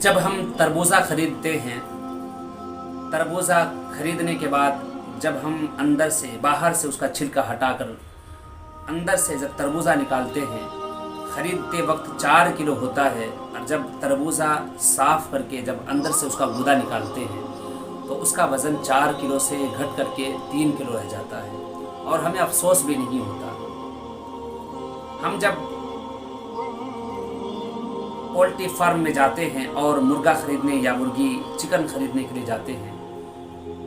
जब हम तरबूजा खरीदते हैं, तरबूजा खरीदने के बाद जब हम अंदर से बाहर से उसका छिलका हटाकर अंदर से जब तरबूजा निकालते हैं, खरीदते वक्त 4 किलो होता है, और जब तरबूजा साफ़ करके जब अंदर से उसका गूदा निकालते हैं तो उसका वज़न 4 किलो से घट करके 3 किलो रह जाता है, और हमें अफसोस भी नहीं होता। हम जब पोल्ट्री फार्म में जाते हैं और मुर्गा ख़रीदने या मुर्गी चिकन ख़रीदने के लिए जाते हैं,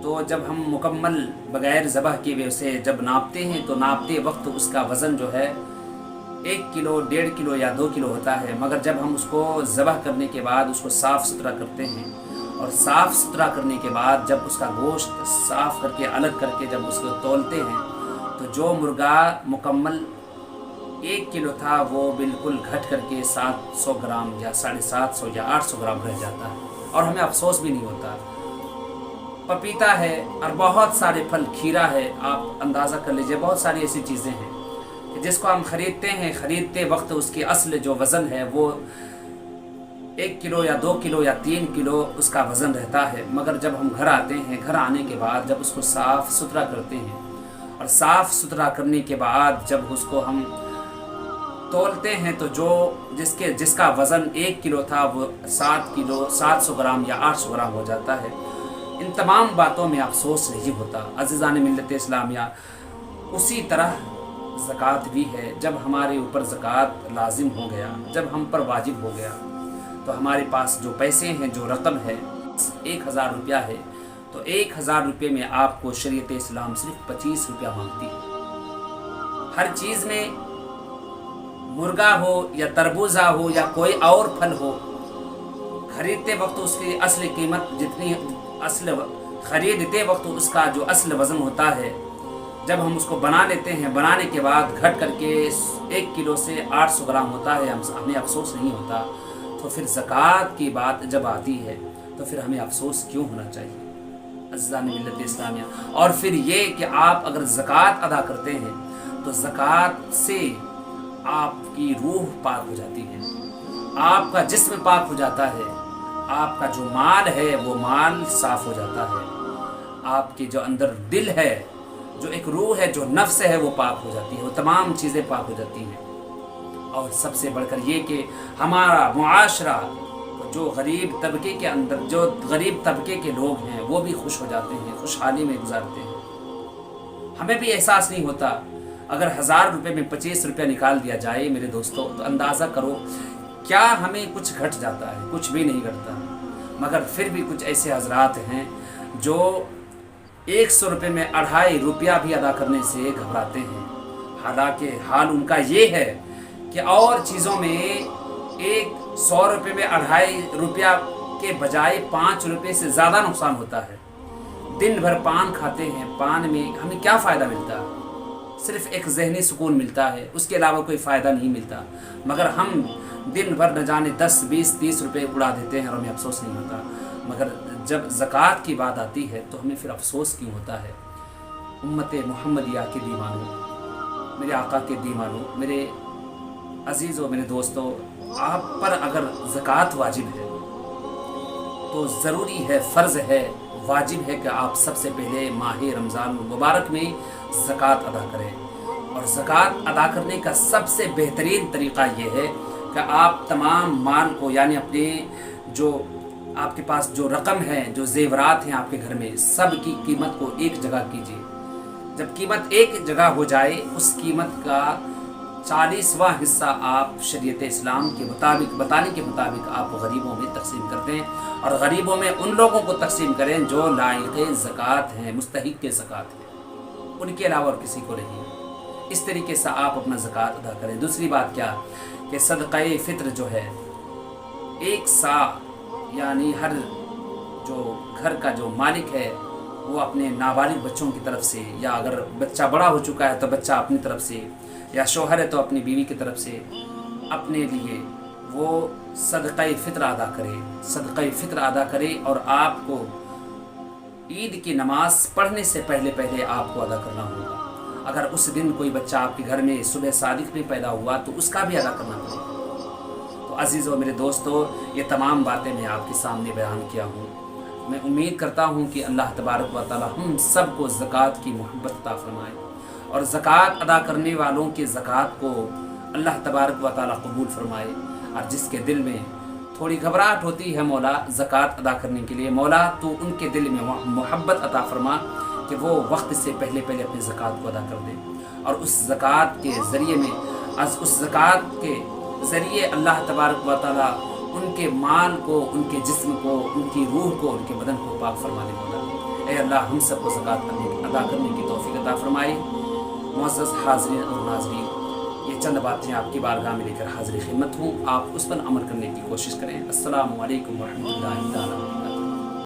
तो जब हम मुकम्मल बग़ैर ज़बह किए उसे जब नापते हैं तो नापते वक्त उसका वज़न जो है 1 किलो, 1.5 किलो या 2 किलो होता है। मगर जब हम उसको ज़बह करने के बाद उसको साफ़ सुथरा करते हैं, और साफ़ सुथरा करने के बाद जब उसका गोश्त साफ़ करके अलग करके जब उसको तौलते हैं, तो जो मुर्गा मुकम्मल 1 किलो था वो बिल्कुल घट करके 700 ग्राम या 750 या 800 ग्राम रह जाता है, और हमें अफसोस भी नहीं होता। पपीता है और बहुत सारे फल, खीरा है, आप अंदाज़ा कर लीजिए, बहुत सारी ऐसी चीज़ें हैं कि जिसको हम ख़रीदते हैं, ख़रीदते वक्त उसकी असल जो वज़न है वो 1 किलो या 2 किलो या 3 किलो उसका वज़न रहता है। मगर जब हम घर आते हैं, घर आने के बाद जब उसको साफ़ सुथरा करते हैं, और साफ़ सुथरा करने के बाद जब उसको हम तौलते हैं, तो जिसका वज़न 1 किलो था वो 7 किलो 700 ग्राम या 800 ग्राम हो जाता है। इन तमाम बातों में अफसोस नहीं होता। अज़ीज़ान मिल्लत इस्लामिया, उसी तरह ज़कात भी है। जब हमारे ऊपर ज़कात लाजिम हो गया, जब हम पर वाजिब हो गया, तो हमारे पास जो पैसे हैं, जो रकम है 1000 रुपया है, तो 1000 रुपये में आपको शरीयत इस्लाम सिर्फ 25 रुपया मांगती है। हर चीज़ में, मुर्गा हो या तरबूजा हो या कोई और फल हो, खरीदते वक्त उसकी असली कीमत जितनी खरीदते वक्त उसका जो असल वज़न होता है, जब हम उसको बना लेते हैं, बनाने के बाद घट करके 1 किलो से 800 ग्राम होता है, हमें अफसोस नहीं होता। तो फिर ज़कात की बात जब आती है तो फिर हमें अफसोस क्यों होना चाहिए अज़ीज़ान मिल्लत इस्लामिया। और फिर ये कि आप अगर ज़कात अदा करते हैं तो ज़कात से आपकी रूह पाक हो जाती है, आपका जिस्म पाक हो जाता है, आपका जो माल है वो माल साफ़ हो जाता है, आपके जो अंदर दिल है, जो एक रूह है, जो नफ्स है, वो पाक हो जाती है, वो तमाम चीज़ें पाक हो जाती हैं। और सबसे बढ़कर ये कि हमारा मुआशरा, जो गरीब तबके के अंदर जो गरीब तबके के लोग हैं वो भी खुश हो जाते हैं, खुशहाली में गुजारते हैं। हमें भी एहसास नहीं होता। अगर 1000 रुपये में 25 रुपया निकाल दिया जाए मेरे दोस्तों, तो अंदाज़ा करो क्या हमें कुछ घट जाता है? कुछ भी नहीं घटता। मगर फिर भी कुछ ऐसे हजरात हैं जो 100 रुपये में 2.5 रुपया भी अदा करने से घबराते हैं। हालांकि हाल उनका ये है कि और चीज़ों में 100 रुपये में 2.5 रुपया के बजाय 5 रुपये से ज़्यादा नुकसान होता है। दिन भर पान खाते हैं, पान में हमें क्या फ़ायदा मिलता है? सिर्फ एक ज़हनी सुकून मिलता है, उसके अलावा कोई फ़ायदा नहीं मिलता। मगर हम दिन भर न जाने 10, 20, 30 रुपये उड़ा देते हैं और हमें अफसोस नहीं होता। मगर जब ज़कात की बात आती है तो हमें फिर अफसोस क्यों होता है? उम्मत मुहम्मदिया के दीवानों, मेरे आका के दीवानों, मेरे अजीज़ों, मेरे दोस्तों, आप पर अगर ज़कात वाजिब है तो ज़रूरी है, फ़र्ज़ है, वाजिब है कि आप सबसे पहले माह रमज़ान मुबारक में ज़कात अदा करें। और ज़कात अदा करने का सबसे बेहतरीन तरीक़ा ये है कि आप तमाम माल को, यानी अपने जो आपके पास जो रकम है, जो ज़ेवरात हैं आपके घर में, सब की कीमत को एक जगह कीजिए। जब कीमत एक जगह हो जाए, उस कीमत का 40वां हिस्सा आप शरीयत इस्लाम के मुताबिक, बताने के मुताबिक आप गरीबों में तकसीम कर दें। और गरीबों में उन लोगों को तकसीम करें जो लायक ज़कात हैं, मुस्तहिक के ज़कात हैं, उनके अलावा और किसी को नहीं। इस तरीके से आप अपना ज़कात अदा करें। दूसरी बात क्या कि सदक़े फ़ित्र जो है, 1 सा, यानी हर जो घर का जो मालिक है वो अपने नाबालिग बच्चों की तरफ से, या अगर बच्चा बड़ा हो चुका है तो बच्चा अपनी तरफ से, या शौहर है तो अपनी बीवी की तरफ से अपने लिए वो सदक़े फ़ित्र अदा करे, सदक़े फ़ित्र अदा करे। और आपको ईद की नमाज़ पढ़ने से पहले आपको अदा करना होगा। अगर उस दिन कोई बच्चा आपके घर में सुबह सादिक में पैदा हुआ तो उसका भी अदा करना पड़ेगा। तो अज़ीज़ों मेरे दोस्तों, ये तमाम बातें मैं आपके सामने बयान किया हूँ। मैं उम्मीद करता हूँ कि अल्लाह तबारक व तआला हम सब को ज़कात की मोहब्बत अता फ़रमाए और ज़कात अदा करने वालों की ज़कात को अल्लाह तबारक व तआला कबूल फ़रमाए। और जिसके दिल में थोड़ी घबराहट होती है मौला ज़कात अदा करने के लिए, मौला तो उनके दिल में मोहब्बत अता फ़रमा कि वो वक्त से पहले पहले अपनी ज़कात को अदा कर दें और उस ज़कात के ज़रिए में उस ज़कात के ज़रिए अल्लाह तबारक व तआला उनके माल को, उनके जिस्म को, उनकी रूह को, उनके बदन को पाक फरमा दे मौला। ऐ अल्लाह हम सबको ज़कात अदा करने की तौफीक अता फरमाए। मुअज़्ज़ज़ हाज़रीन और नाज़रीन, ये चंद बातें आपकी बारगाह में लेकर हाज़िर खिदमत हूँ, आप उस पर अमल करने की कोशिश करें। अस्सलामु अलैकुम व रहमतुल्लाहि तआला।